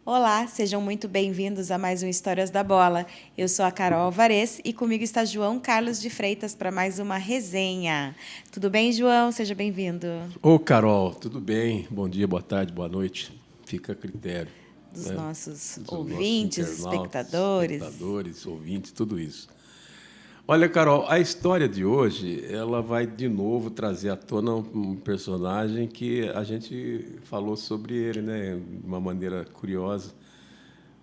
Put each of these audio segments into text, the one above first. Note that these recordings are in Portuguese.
Olá, sejam muito bem-vindos a mais um Histórias da Bola. Eu sou a Carol Alvarez e comigo está João Carlos de Freitas para mais uma resenha. Tudo bem, João? Seja bem-vindo. Ô, Carol, tudo bem? Bom dia, boa tarde, boa noite. Fica a critério, Dos né? nossos Dos nossos ouvintes, internautas, espectadores. espectadores, ouvintes, tudo isso. Olha, Carol, a história de hoje, ela vai de novo trazer à tona um personagem que a gente falou sobre ele, né, de uma maneira curiosa.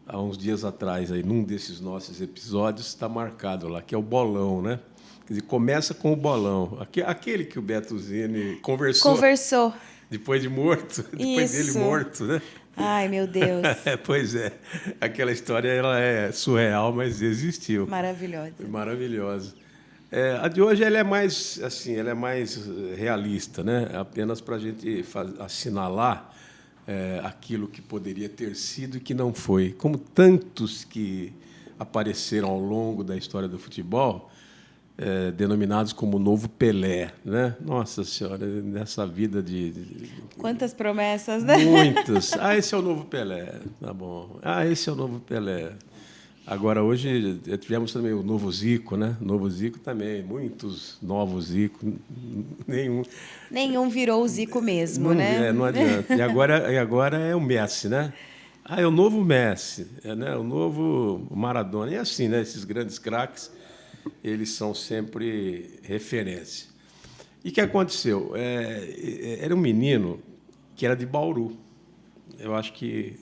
Há uns dias atrás, aí, num desses nossos episódios, está marcado lá, que é o bolão, né? Quer dizer, começa com o bolão. Aquele que o Beto Zini conversou Conversou. depois de morto, depois dele Isso. morto, né? Ai, meu Deus. Pois é, aquela história ela é surreal, mas existiu. Maravilhosa. Maravilhosa. A de hoje ela é mais assim, ela é mais realista, né? Apenas para a gente assinalar aquilo que poderia ter sido e que não foi. Como tantos que apareceram ao longo da história do futebol, denominados como o novo Pelé, né? Nossa Senhora, nessa vida Quantas promessas, né? muitas. Ah, esse é o novo Pelé, tá bom. Ah, esse é o novo Pelé. Agora, hoje, tivemos também o novo Zico, né? O novo Zico também, muitos novos Zico, nenhum. Nenhum virou o Zico mesmo, né? Não adianta. E agora é o Messi, né? Ah, é o novo Messi, né? O novo Maradona. E assim, né? Esses grandes craques, eles são sempre referência. E o que aconteceu? Era um menino que era de Bauru. Eu acho que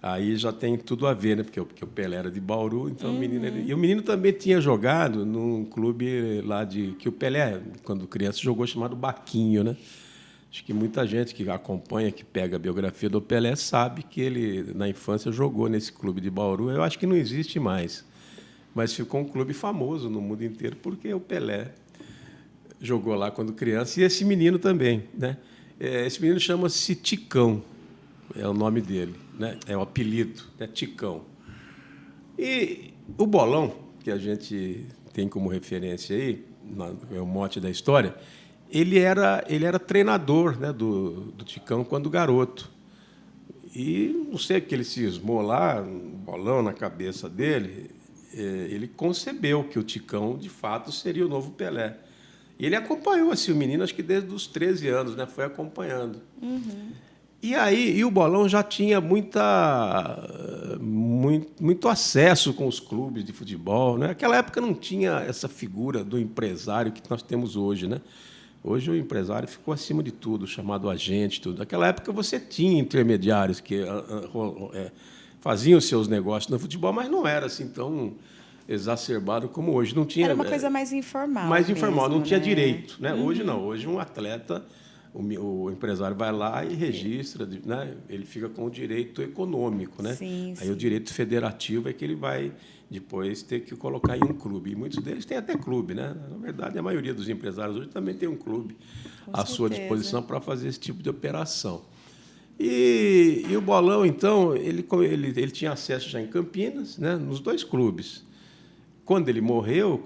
aí já tem tudo a ver, né? Porque o Pelé era de Bauru, então e o menino também tinha jogado num clube lá que o Pelé, quando criança, jogou chamado Baquinho, né? Acho que muita gente que acompanha, que pega a biografia do Pelé, sabe que ele, na infância, jogou nesse clube de Bauru. Eu acho que não existe mais, mas ficou um clube famoso no mundo inteiro porque o Pelé jogou lá quando criança, e esse menino também, né? Esse menino chama-se Ticão, é o nome dele, né? É o apelido, né? Ticão. E o bolão, que a gente tem como referência aí, é o mote da história, ele era treinador, né, do Ticão quando garoto. E não sei o que ele cismou lá, um bolão na cabeça dele, ele concebeu que o Ticão, de fato, seria o novo Pelé. E ele acompanhou assim, o menino, acho que desde os 13 anos, né? Foi acompanhando. E o Bolão já tinha muito acesso com os clubes de futebol, né? Naquela época não tinha essa figura do empresário que nós temos hoje, né? Hoje o empresário ficou acima de tudo, chamado agente, tudo. Naquela época você tinha intermediários que faziam seus negócios no futebol, mas não era assim tão exacerbado como hoje. Não tinha Era uma coisa mais informal mais informal, não mesmo, tinha né? direito, né? Hoje não, hoje um atleta, o empresário vai lá e registra, né? Ele fica com o direito econômico, né? Sim, Aí o sim. direito federativo é que ele vai depois ter que colocar em um clube. E muitos deles têm até clube, né? Na verdade, a maioria dos empresários hoje também tem um clube Com à sua certeza. disposição para fazer esse tipo de operação. E o Bolão, então, ele tinha acesso já em Campinas, né? Nos dois clubes. Quando ele morreu,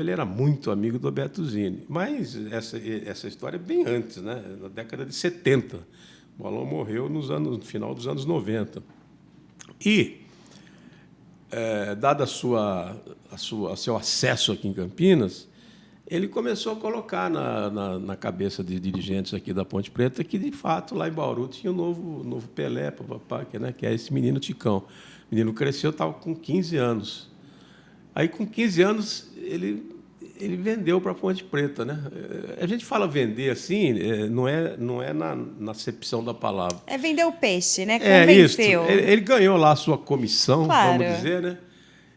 ele era muito amigo do Beto Zini. Mas essa história é bem antes, né? Na década de 70. O Bolão morreu no final dos anos 90. E, dado seu acesso aqui em Campinas, ele começou a colocar na cabeça de dirigentes aqui da Ponte Preta que, de fato, lá em Bauru tinha o novo Pelé, papapá, que é esse menino Ticão. O menino cresceu, estava com 15 anos. Aí, com 15 anos, ele vendeu para a Ponte Preta, né? A gente fala vender assim, não é na acepção da palavra. É vender o peixe, né? É isso. Convenceu. Ele ganhou lá a sua comissão, vamos Claro. dizer, né?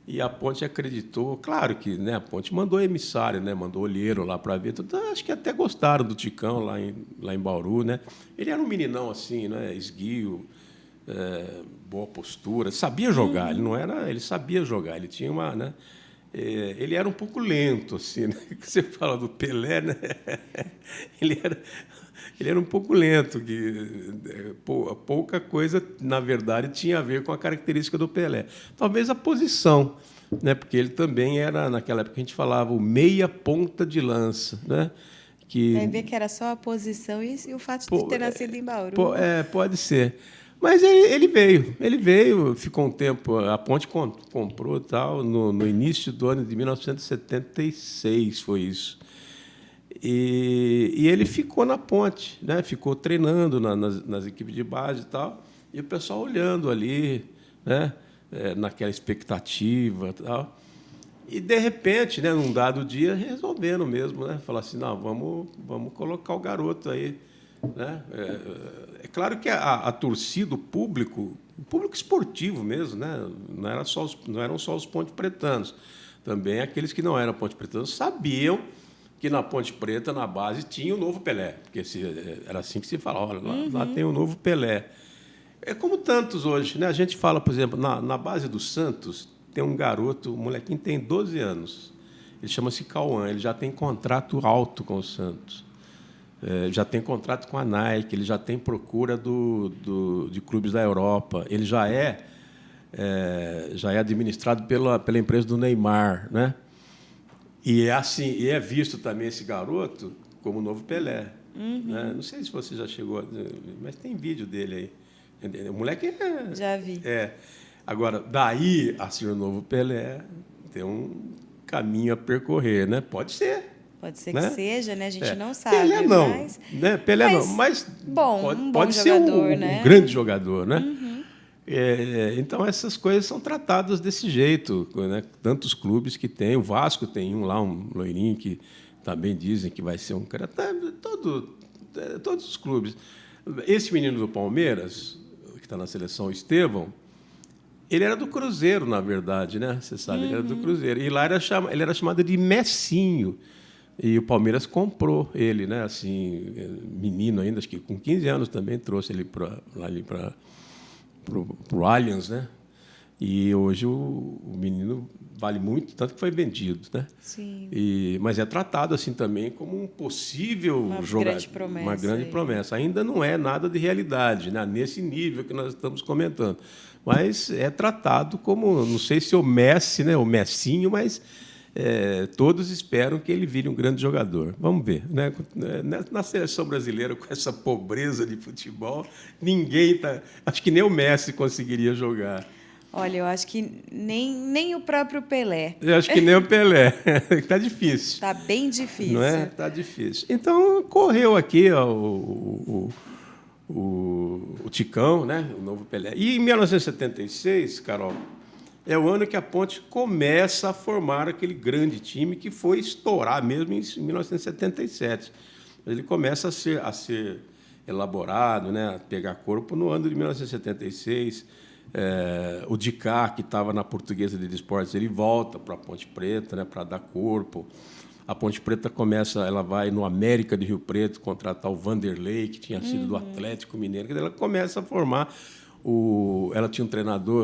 E a Ponte acreditou. Claro que, né, a Ponte mandou emissário, né? Mandou olheiro lá para ver. Então, acho que até gostaram do Ticão lá em Bauru, né? Ele era um meninão assim, né? Esguio, boa postura, sabia jogar. Ele não era, ele sabia jogar. Ele tinha uma, né? Ele era um pouco lento, assim, né? Você fala do Pelé, né? Ele era, ele era um pouco lento, pouca coisa, na verdade, tinha a ver com a característica do Pelé. Talvez a posição, né? Porque ele também era, naquela época, a gente falava o meia ponta de lança, né? Vai Que ver que era só a posição e o fato de ter nascido em Bauru. Pode ser. Mas ele veio, ficou um tempo, a Ponte comprou tal, no início do ano de 1976, foi isso. E ele ficou na Ponte, né? Ficou treinando nas equipes de base e tal, e o pessoal olhando ali, né? Naquela expectativa e tal. E, de repente, né, num dado dia, resolveram mesmo, né? Falar assim, não, vamos colocar o garoto aí. Né? É claro que a torcida, o público esportivo mesmo, né? Não eram só os ponte pretanos, também aqueles que não eram ponte pretanos sabiam que na Ponte Preta, na base, tinha o novo Pelé, porque era assim que se falava, olha, lá tem o novo Pelé. É como tantos hoje, né? A gente fala, por exemplo, na base do Santos, tem um garoto, o molequinho tem 12 anos, ele chama-se Cauã, ele já tem contrato alto com o Santos. Já tem contrato com a Nike, ele já tem procura de clubes da Europa, ele já é administrado pela empresa do Neymar, né? E é visto também esse garoto como o novo Pelé. Né? Não sei se você já chegou, mas tem vídeo dele aí. O moleque Já vi. Agora, daí a ser o novo Pelé, tem um caminho a percorrer, né? Pode ser. Pode ser né? que seja, né? A gente não sabe. Pelé não, mas... né? Pelé não, mas bom, pode ser jogador, né? um grande jogador, né? Então essas coisas são tratadas desse jeito, né? Tantos clubes que tem, o Vasco tem um lá, um loirinho que também dizem que vai ser um cara, todos os clubes. Esse menino do Palmeiras, que está na seleção, o Estevão, ele era do Cruzeiro, na verdade, né? Você sabe, ele era do Cruzeiro. E lá ele era chamado de Messinho. E o Palmeiras comprou ele, né? Assim, menino ainda, acho que com 15 anos também, trouxe ele para o Allianz, né? E hoje o menino vale muito, tanto que foi vendido, né? Sim. Mas é tratado assim também como um possível jogador, uma grande promessa. Ainda não é nada de realidade, né? Nesse nível que nós estamos comentando. Mas é tratado como, não sei se o Messi, né? O Messinho, mas todos esperam que ele vire um grande jogador. Vamos ver, né? Na seleção brasileira, com essa pobreza de futebol, ninguém tá. Acho que nem o Messi conseguiria jogar. Olha, eu acho que nem o próprio Pelé. Eu acho que nem o Pelé. Está difícil. Está bem difícil. Não é? Está difícil. Então, correu aqui ó, o Ticão, né? O novo Pelé. E em 1976, Carol, é o ano que a Ponte começa a formar aquele grande time que foi estourar mesmo em 1977. Ele começa a ser elaborado, né? A pegar corpo no ano de 1976. O Dicá, que estava na Portuguesa de Desportos, ele volta para a Ponte Preta, né, para dar corpo. A Ponte Preta ela vai no América de Rio Preto contratar o Vanderlei, que tinha sido do Atlético Mineiro. Ela começa a formar. Ela tinha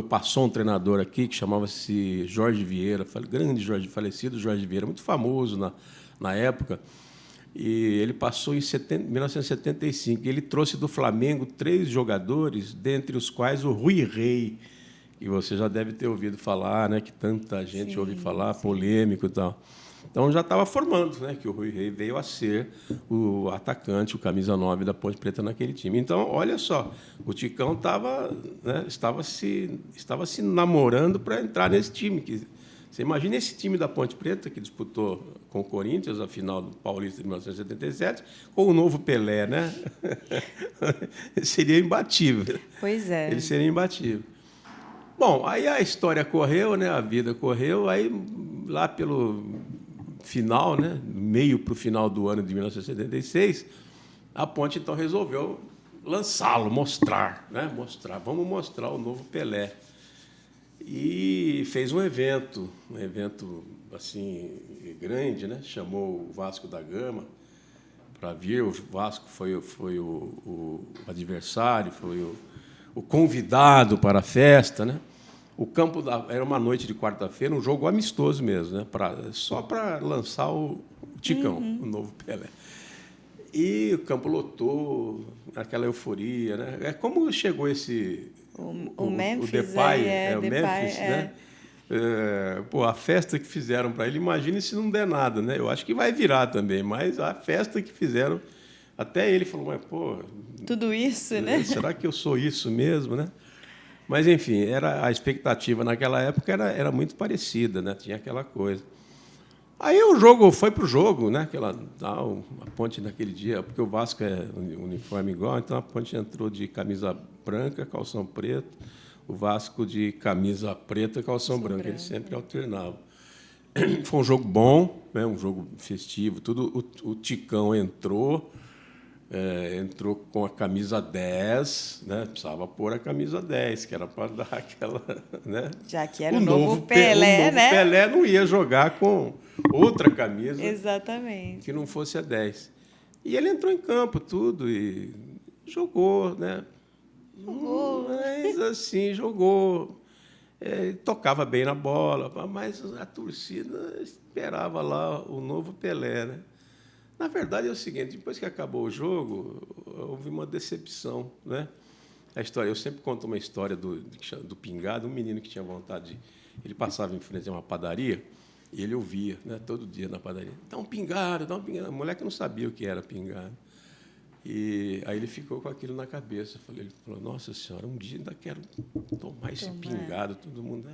passou um treinador aqui que chamava-se Jorge Vieira, falecido Jorge Vieira, muito famoso na época. E ele passou em 1975. Ele trouxe do Flamengo 3 jogadores, dentre os quais o Rui Rei, que você já deve ter ouvido falar, né? Que tanta gente ouve falar, polêmico e tal. Então já estava formando, né? Que o Rui Rei veio a ser o atacante, o camisa 9 da Ponte Preta naquele time. Então, olha só, o Ticão estava se namorando para entrar nesse time. Você imagina esse time da Ponte Preta, que disputou com o Corinthians a final do Paulista de 1977, com o novo Pelé, né? Ele seria imbatível. Pois é. Ele seria imbatível. Bom, aí a história correu, né? A vida correu, aí lá pelo final, né? Meio para o final do ano de 1976, a Ponte então resolveu lançá-lo, mostrar. Vamos mostrar o novo Pelé. E fez um evento assim grande, né? Chamou o Vasco da Gama para vir. O Vasco foi o adversário, foi o convidado para a festa, né? O campo era uma noite de quarta-feira, um jogo amistoso mesmo, né? Só para lançar o Ticão, o novo Pelé. E o campo lotou, aquela euforia, né? Como chegou o Memphis, o Depay, o Memphis, né? A festa que fizeram para ele, imagine se não der nada, né? Eu acho que vai virar também, mas a festa que fizeram, Até ele falou, mas, pô... Tudo isso, né? Será que eu sou isso mesmo, né? Mas, enfim, a expectativa naquela época era muito parecida, né? Tinha aquela coisa. Aí o jogo foi para o jogo, né? A Ponte naquele dia, porque o Vasco é uniforme igual, então a Ponte entrou de camisa branca, calção preto, o Vasco de camisa preta, calção branco. Eles sempre alternavam. Foi um jogo bom, né? Um jogo festivo, tudo. O Ticão entrou com a camisa 10, né? Precisava pôr a camisa 10, que era para dar aquela... Né? Já que era o novo Pelé, né? O Pelé não ia jogar com outra camisa. Exatamente. Que não fosse a 10. E ele entrou em campo, tudo, e jogou, né? Mas, assim, jogou. Tocava bem na bola, mas a torcida esperava lá o novo Pelé, né? Na verdade, é o seguinte, depois que acabou o jogo, houve uma decepção, né? A história, eu sempre conto uma história do Pingado, um menino que tinha vontade de... Ele passava em frente a uma padaria e ele ouvia, né, todo dia na padaria, dá um pingado, dá um pingado. O moleque não sabia o que era pingado. E aí ele ficou com aquilo na cabeça. Ele falou, nossa senhora, um dia ainda quero tomar esse pingado. Todo mundo,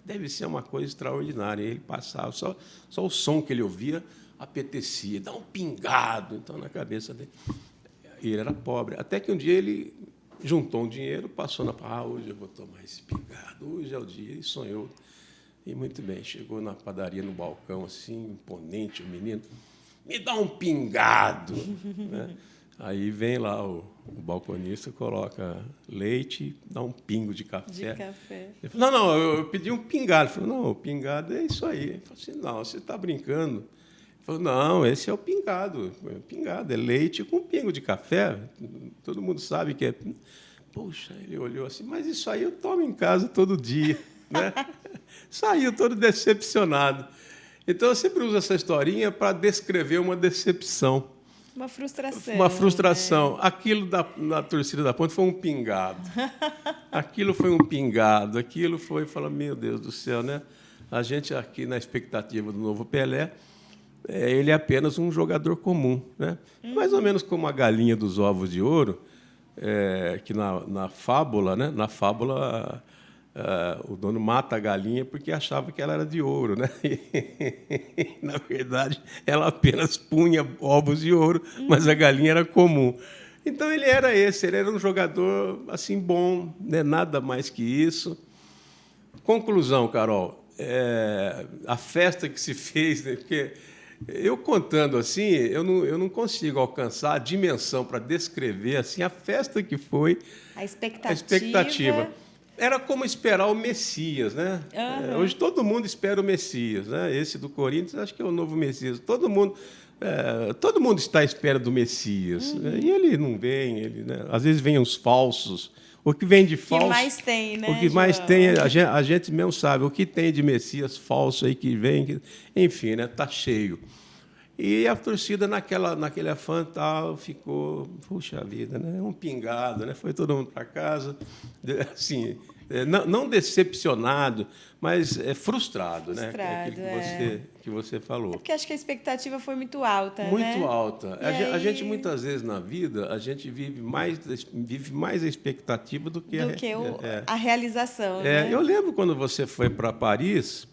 deve ser uma coisa extraordinária. E ele passava, só o som que ele ouvia apetecia, dá um pingado. Então, na cabeça dele. E ele era pobre. Até que um dia ele juntou um dinheiro, passou hoje eu vou tomar esse pingado, hoje é o dia, e sonhou. E muito bem, chegou na padaria, no balcão, assim, imponente, o menino, me dá um pingado. Né? Aí vem lá o balconista, coloca leite, dá um pingo de café. Ele falou, não, eu pedi um pingado. Ele falou, não, o pingado é isso aí. Ele falou assim, não, você está brincando. Ele falou, não, esse é o pingado. Pingado é leite com pingo de café. Todo mundo sabe que é... Poxa, ele olhou assim, mas isso aí eu tomo em casa todo dia. Né? Saiu todo decepcionado. Então, eu sempre uso essa historinha para descrever uma decepção. Uma frustração. Uma frustração. Né? Aquilo na torcida da Ponte foi um pingado. Aquilo foi um pingado. Aquilo foi... Fala, meu Deus do céu, né? A gente aqui na expectativa do novo Pelé, ele é apenas um jogador comum. Né? Mais ou menos como a galinha dos ovos de ouro, que na fábula, né? Na fábula... o dono mata a galinha porque achava que ela era de ouro, né? E, na verdade, ela apenas punha ovos de ouro, mas a galinha era comum. Então, ele era um jogador assim bom, né? Nada mais que isso. Conclusão, Carol, a festa que se fez, né? Porque eu contando assim, eu não consigo alcançar a dimensão para descrever assim, a festa que foi, a expectativa. Era como esperar o Messias, né? Uhum. Hoje todo mundo espera o Messias, né? Esse do Corinthians, acho que é o novo Messias. Todo mundo está à espera do Messias. Uhum. E ele não vem, né? Às vezes vem os falsos. O que vem de falso... O que mais tem, né, O que mais tem, a gente mesmo sabe. O que tem de Messias falso aí que vem... Enfim, né? Está cheio. E a torcida, naquele afã tal, ficou, puxa vida, né? Um pingado, né? Foi todo mundo para casa, assim, não decepcionado, mas frustrado, né? É aquilo que você falou. Porque acho que a expectativa foi muito alta, muito né? Alta. A gente, muitas vezes, na vida, a gente vive mais a expectativa do que a realização. Né? Eu lembro quando você foi para Paris...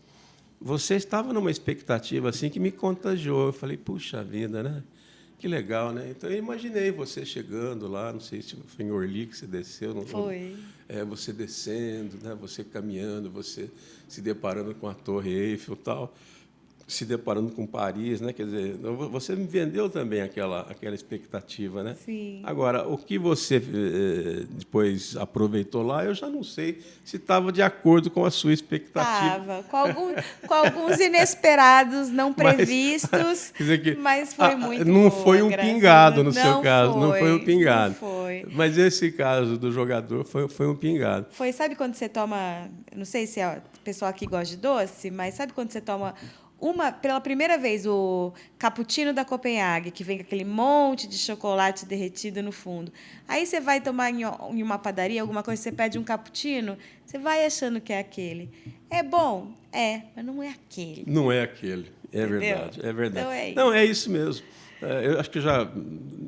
Você estava numa expectativa assim que me contagiou. Eu falei, puxa vida, né? Que legal, né? Então, eu imaginei você chegando lá, não sei se foi em Orly que você desceu. Não foi. Você descendo, né? Você caminhando, você se deparando com a Torre Eiffel e tal, se deparando com Paris, né? Quer dizer, você me vendeu também aquela expectativa, né? Sim. Agora, o que você depois aproveitou lá, eu já não sei se estava de acordo com a sua expectativa. Estava, com alguns inesperados, não previstos, mas foi muito não boa, foi um pingado no seu caso, não foi um pingado. Não foi. Mas esse caso do jogador foi um pingado. Foi, sabe quando você toma, não sei se é o pessoal aqui gosta de doce, mas sabe quando você toma pela primeira vez, o cappuccino da Copenhague, que vem com aquele monte de chocolate derretido no fundo. Aí você vai tomar em uma padaria, alguma coisa, você pede um cappuccino, você vai achando que é aquele. É bom? É, mas não é aquele. Não é aquele, Entendeu? Verdade, é verdade. Então é isso. Não, é isso mesmo. Eu acho que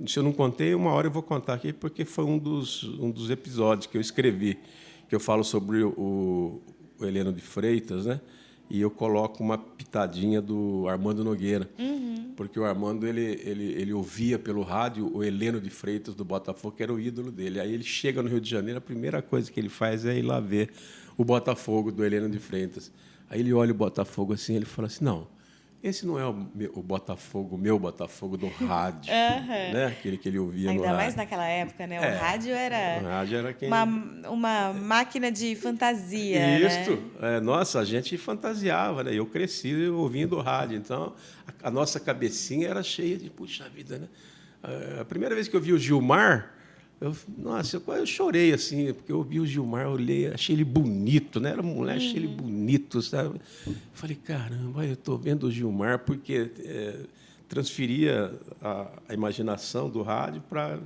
se eu não contei, uma hora eu vou contar aqui, porque foi um dos episódios que eu escrevi, que eu falo sobre o Heleno de Freitas, né? E eu coloco uma pitadinha do Armando Nogueira, porque o Armando ele ouvia pelo rádio o Heleno de Freitas do Botafogo, que era o ídolo dele. Aí ele chega no Rio de Janeiro, a primeira coisa que ele faz é ir lá ver o Botafogo do Heleno de Freitas. Aí ele olha o Botafogo assim, ele fala assim: não, esse não é o Botafogo, o meu Botafogo do rádio, né? Aquele que ele ouvia no rádio. Ainda mais naquela época, né? O rádio era quem... uma máquina de fantasia. Isso. Né? Nossa, a gente fantasiava, né? Eu cresci ouvindo rádio, então a nossa cabecinha era cheia de, puxa vida, né? A primeira vez que eu vi o Gilmar, eu chorei assim, porque eu ouvi o Gilmar, olhei, achei ele bonito, né? Era mulher, achei ele bonito, sabe? Falei, caramba, eu estou vendo o Gilmar, porque transferia a imaginação do rádio para,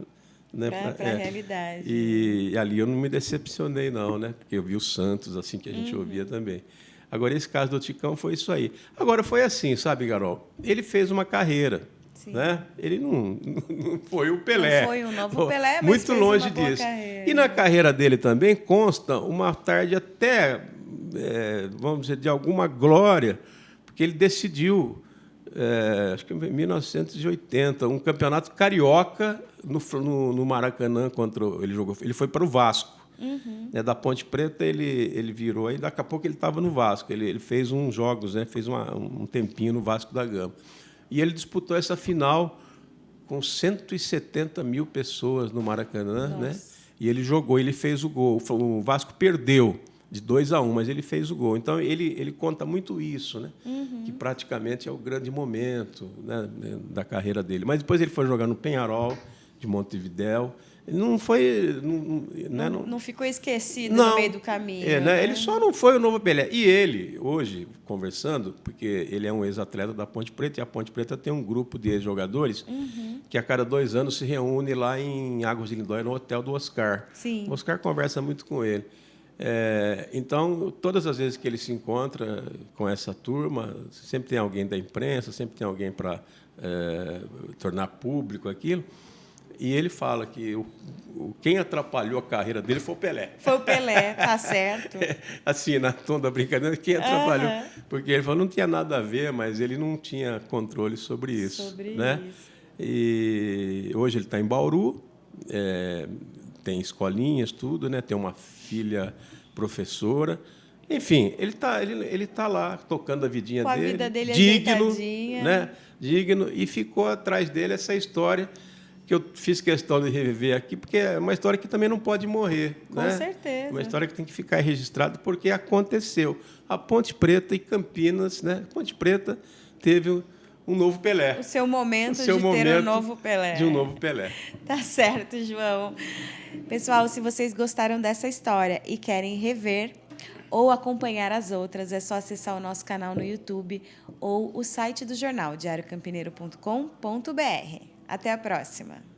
né, para a realidade. E ali eu não me decepcionei, não, né? Porque eu vi o Santos, assim, que a gente ouvia também. Agora, esse caso do Ticão foi isso aí. Agora, foi assim, sabe, Carol? Ele fez uma carreira. Né? Ele não foi o Pelé. Não foi um novo Pelé, mas muito fez longe uma boa disso. carreira. E na carreira dele também consta uma tarde até, vamos dizer, de alguma glória, porque ele decidiu, acho que em 1980, um campeonato carioca no Maracanã ele jogou. Ele foi para o Vasco. Da Ponte Preta ele virou, aí daqui a pouco ele estava no Vasco. Ele fez uns jogos, né? Fez um tempinho no Vasco da Gama. E ele disputou essa final com 170 mil pessoas no Maracanã, né? E ele jogou, ele fez o gol. O Vasco perdeu de 2-1, mas ele fez o gol. Então ele conta muito isso, né? Que praticamente é o grande momento, né, da carreira dele. Mas depois ele foi jogar no Peñarol de Montevidéu. Ele não foi... Não ficou esquecido no meio do caminho. Né? Ele só não foi o novo Pelé. E ele, hoje, conversando, porque ele é um ex-atleta da Ponte Preta, e a Ponte Preta tem um grupo de ex-jogadores que, a cada 2 anos, se reúne lá em Águas de Lindóia, no hotel do Oscar. Sim. O Oscar conversa muito com ele. Então, todas as vezes que ele se encontra com essa turma, sempre tem alguém da imprensa, sempre tem alguém para tornar público aquilo. E ele fala que quem atrapalhou a carreira dele foi o Pelé. Foi o Pelé, tá certo. Assim, na tom da brincadeira, quem atrapalhou. Porque ele falou que não tinha nada a ver, mas ele não tinha controle sobre isso. Né? E hoje ele está em Bauru, tem escolinhas, tudo, né? Tem uma filha professora. Enfim, ele tá lá tocando a vidinha com dele. A vida dele digno, ajeitadinha. Né? Digno, e ficou atrás dele essa história que eu fiz questão de reviver aqui, porque é uma história que também não pode morrer. Com certeza. Uma história que tem que ficar registrada, porque aconteceu. A Ponte Preta e Campinas, né? A Ponte Preta teve um novo Pelé. O seu momento de ter um novo Pelé. De um novo Pelé. Tá certo, João. Pessoal, se vocês gostaram dessa história e querem rever ou acompanhar as outras, é só acessar o nosso canal no YouTube ou o site do jornal, diariocampineiro.com.br. Até a próxima!